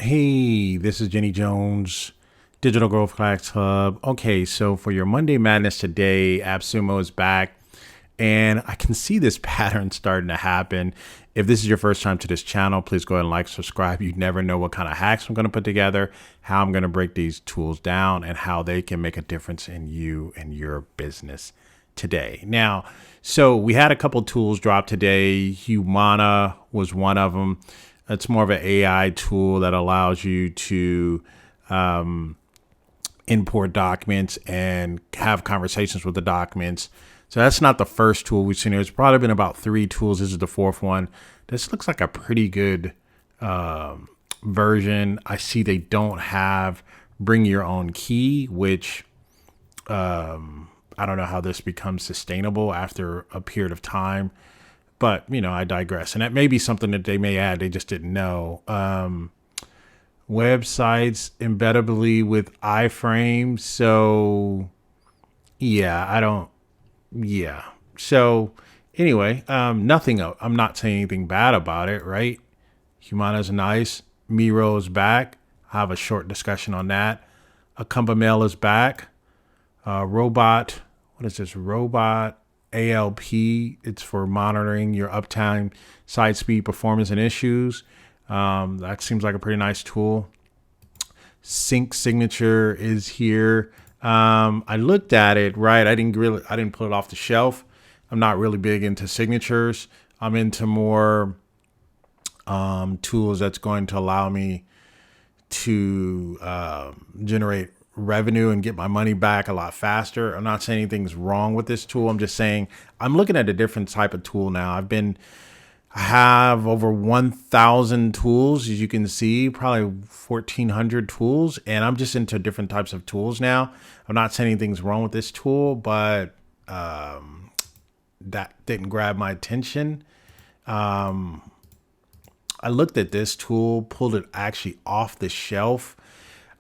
Hey, this is Jenny Jones, Digital Growth Hacks Hub. Okay, so for your Monday Madness today, Appsumo is back, and I can see this pattern starting to happen. If this is your first time to this channel, please go ahead and like, subscribe. You never know what kind of hacks I'm going to put together, how I'm going to break these tools down, and how they can make a difference in you and your business today. Now, so we had a couple tools drop today. Humata was one of them. It's more of an AI tool that allows you to import documents and have conversations with the documents. So that's not the first tool we've seen. There's probably been about 3 tools. This is the 4th one. This looks like a pretty good version. I see they don't have bring your own key, which I don't know how this becomes sustainable after a period of time. But, you know, I digress. And that may be something that they may add. They just didn't know. Websites embeddably with iframes. So, yeah. So, anyway, nothing. I'm not saying anything bad about it, right? Humana's nice. Meiro is back. I have a short discussion on that. Mail is back. Robot. What is this? Robot ALP. It's for monitoring your uptime, site speed, performance, and issues. That seems like a pretty nice tool. Sync Signature is here. I looked at it, right? I didn't pull it off the shelf. I'm not really big into signatures. I'm into more tools that's going to allow me to generate revenue and get my money back a lot faster. I'm not saying anything's wrong with this tool. I'm just saying I'm looking at a different type of tool now. I have over 1,000 tools, as you can see, probably 1,400 tools, and I'm just into different types of tools now. I'm not saying anything's wrong with this tool, but that didn't grab my attention. I looked at this tool, pulled it actually off the shelf.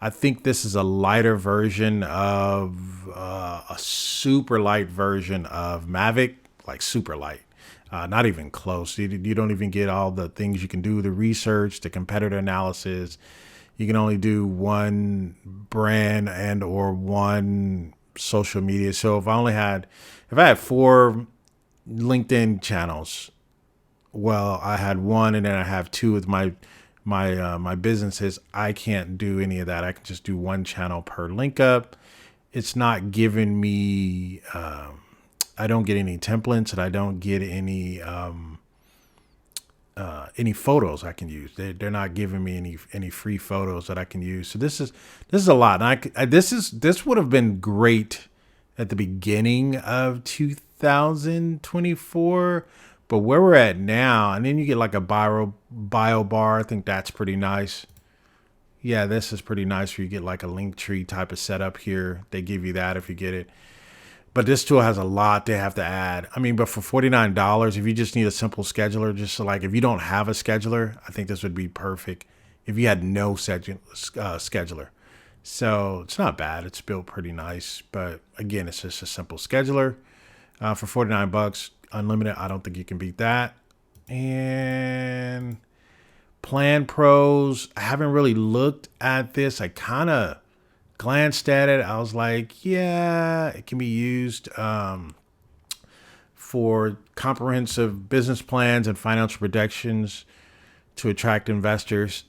I think this is a lighter version of a super light version of Mavic, like super light. Not even close. You don't even get all the things you can do, the research, the competitor analysis. You can only do one brand and or one social media. So if I had 4 LinkedIn channels, well, I had 1 and then I have 2 with my businesses. I can't do any of that. I can just do 1 channel per link up. It's not giving me, I don't get any templates and I don't get any photos I can use. They're not giving me any free photos that I can use. So this is a lot. And this would have been great at the beginning of 2024, but where we're at now, and then you get like a bio bar. I think that's pretty nice. Yeah, this is pretty nice where you get like a link tree type of setup here. They give you that if you get it. But this tool has a lot they have to add. I mean, but for $49, if you just need a simple scheduler, just so like if you don't have a scheduler, I think this would be perfect if you had no scheduler. So it's not bad. It's built pretty nice. But again, it's just a simple scheduler for $49. Unlimited. I don't think you can beat that. And PlanPros, I haven't really looked at this. I kind of glanced at it. I was like, yeah, it can be used for comprehensive business plans and financial projections to attract investors.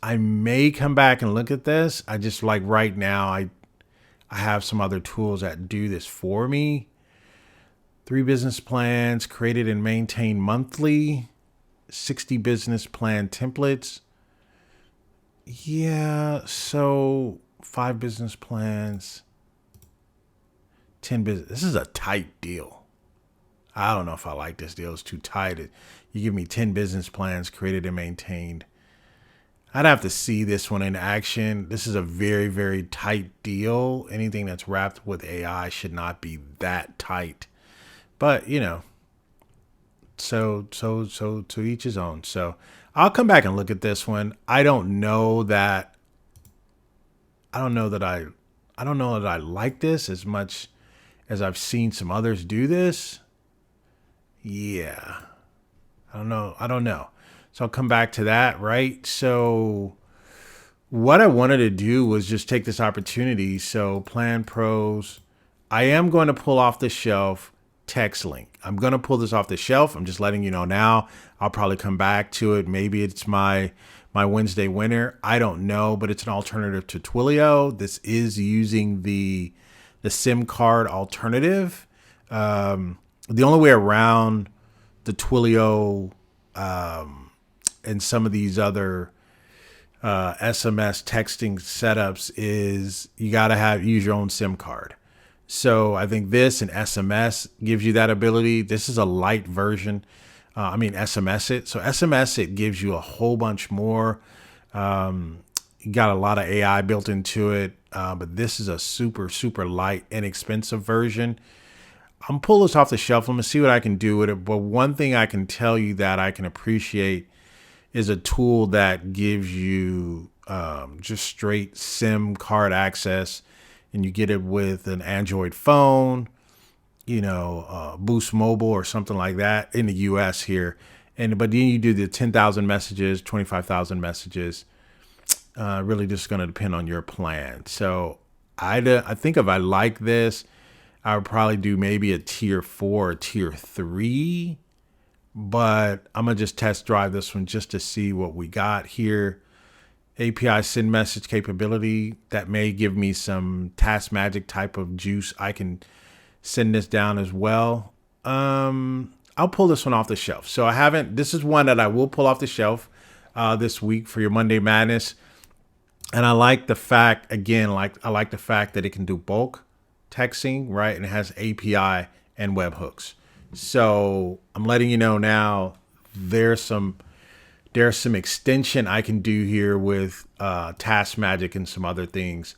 I may come back and look at this. I just like right now, I have some other tools that do this for me. 3 business plans created and maintained monthly, 60 business plan templates. Yeah, so 5 business plans, 10 business. This is a tight deal. I don't know if I like this deal. It's too tight. You give me 10 business plans created and maintained. I'd have to see this one in action. This is a very, very tight deal. Anything that's wrapped with AI should not be that tight. But, you know, so to each his own. So I'll come back and look at this one. I don't know that I like this as much as I've seen some others do this. Yeah. I don't know. So I'll come back to that, right? So what I wanted to do was just take this opportunity. So PlanPros, I am going to pull off the shelf TextLink. I'm going to pull this off the shelf. I'm just letting you know now. I'll probably come back to it. Maybe it's my Wednesday winner. I don't know, but it's an alternative to Twilio. This is using the SIM card alternative. The only way around the Twilio and some of these other SMS texting setups is you got to use your own SIM card. So I think this and SMS gives you that ability. This is a light version. SMS it. So SMS it gives you a whole bunch more. You got a lot of AI built into it, but this is a super, super light, inexpensive version. I'm pull this off the shelf. I'm gonna see what I can do with it. But one thing I can tell you that I can appreciate is a tool that gives you just straight SIM card access, and you get it with an Android phone, Boost Mobile or something like that in the US here. But then you do the 10,000 messages, 25,000 messages. Really just going to depend on your plan. So I think if I like this, I would probably do maybe a tier 4 or tier 3. But I'm going to just test drive this one just to see what we got here. API send message capability that may give me some task magic type of juice. I can send this down as well. I'll pull this one off the shelf. So this is one that I will pull off the shelf this week for your Monday Madness. And I like the fact, again, I like the fact that it can do bulk texting, right? And it has API and webhooks. So I'm letting you know now there's some extension I can do here with Task Magic and some other things,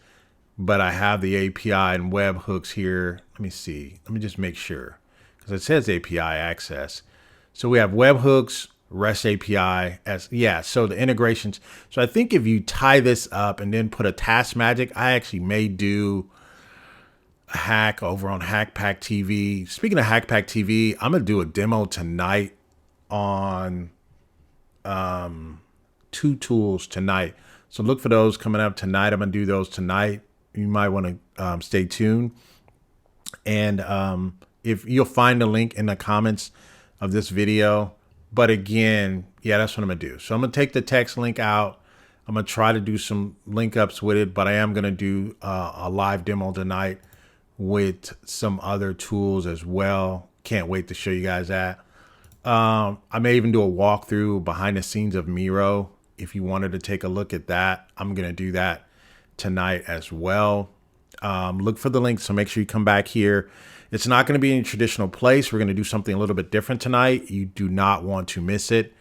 but I have the API and webhooks here. Let me see. Let me just make sure because it says API access. So we have webhooks, REST API so the integrations. So I think if you tie this up and then put a Task Magic, I actually may do a hack over on Hackpack TV. Speaking of Hackpack TV, I'm gonna do a demo tonight on 2 tools tonight. So look for those coming up tonight. I'm gonna do those tonight. You might want to stay tuned. And if you'll find the link in the comments of this video. But again, that's what I'm gonna do. So I'm gonna take the text link out. I'm gonna try to do some link ups with it, but I am gonna do a live demo tonight with some other tools as well. Can't wait to show you guys that. I may even do a walkthrough behind the scenes of Meiro. If you wanted to take a look at that, I'm going to do that tonight as well. Look for the link. So make sure you come back here. It's not going to be in a traditional place. We're going to do something a little bit different tonight. You do not want to miss it.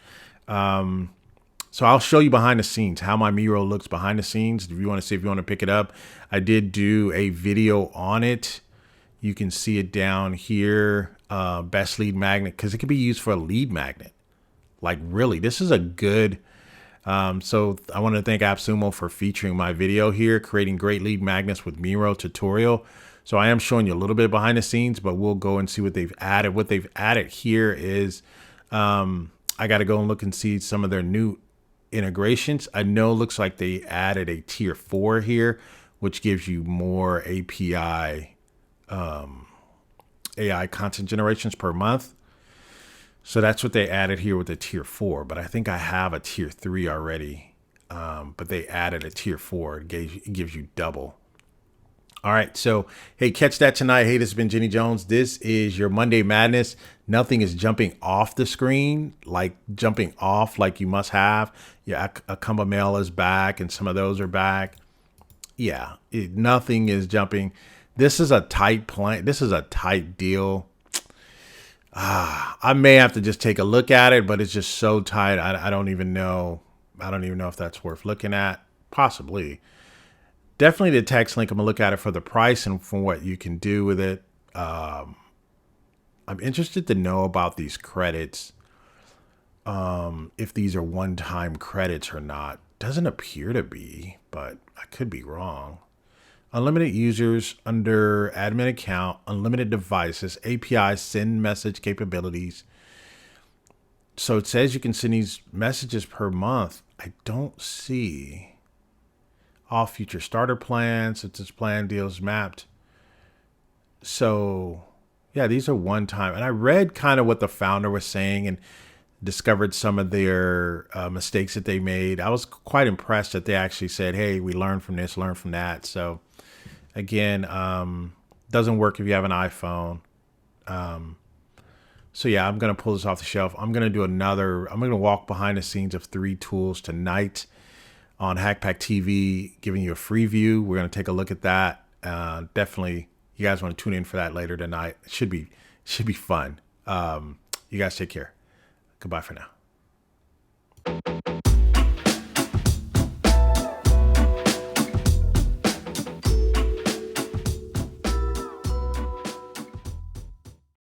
So I'll show you behind the scenes, how my Meiro looks behind the scenes. If you want to see, if you want to pick it up, I did do a video on it. You can see it down here. Best lead magnet, because it could be used for a lead magnet. Like really, this is a good. So I want to thank Appsumo for featuring my video here, creating great lead magnets with Meiro tutorial. So I am showing you a little bit behind the scenes, but we'll go and see what they've added. What they've added here is I got to go and look and see some of their new integrations. I know it looks like they added a tier 4 here, which gives you more API AI content generations per month. So that's what they added here with the tier 4. But I think I have a tier 3 already. But they added a tier 4. It gives you double. All right. So, hey, catch that tonight. Hey, this has been Jenny Jones. This is your Monday Madness. Nothing is jumping off the screen, like you must have. Yeah, Akamba Mail is back and some of those are back. Yeah, nothing is jumping. This is a tight plan. This is a tight deal. I may have to just take a look at it, but it's just so tight. I don't even know. I don't even know if that's worth looking at. Possibly. Definitely the text link. I'm gonna look at it for the price and for what you can do with it. I'm interested to know about these credits. If these are one-time credits or not. Doesn't appear to be, but I could be wrong. Unlimited users under admin account, unlimited devices, API send message capabilities. So it says you can send these messages per month. I don't see. All future starter plans, since this plan deals mapped. So yeah, these are one time. And I read kind of what the founder was saying and discovered some of their mistakes that they made. I was quite impressed that they actually said, hey, we learned from this, learn from that. So again, doesn't work if you have an iPhone. So yeah, I'm going to pull this off the shelf. I'm going to walk behind the scenes of 3 tools tonight on Hackpack TV, giving you a free view. We're going to take a look at that. Definitely, you guys want to tune in for that later tonight. It should be fun. You guys take care. Goodbye for now.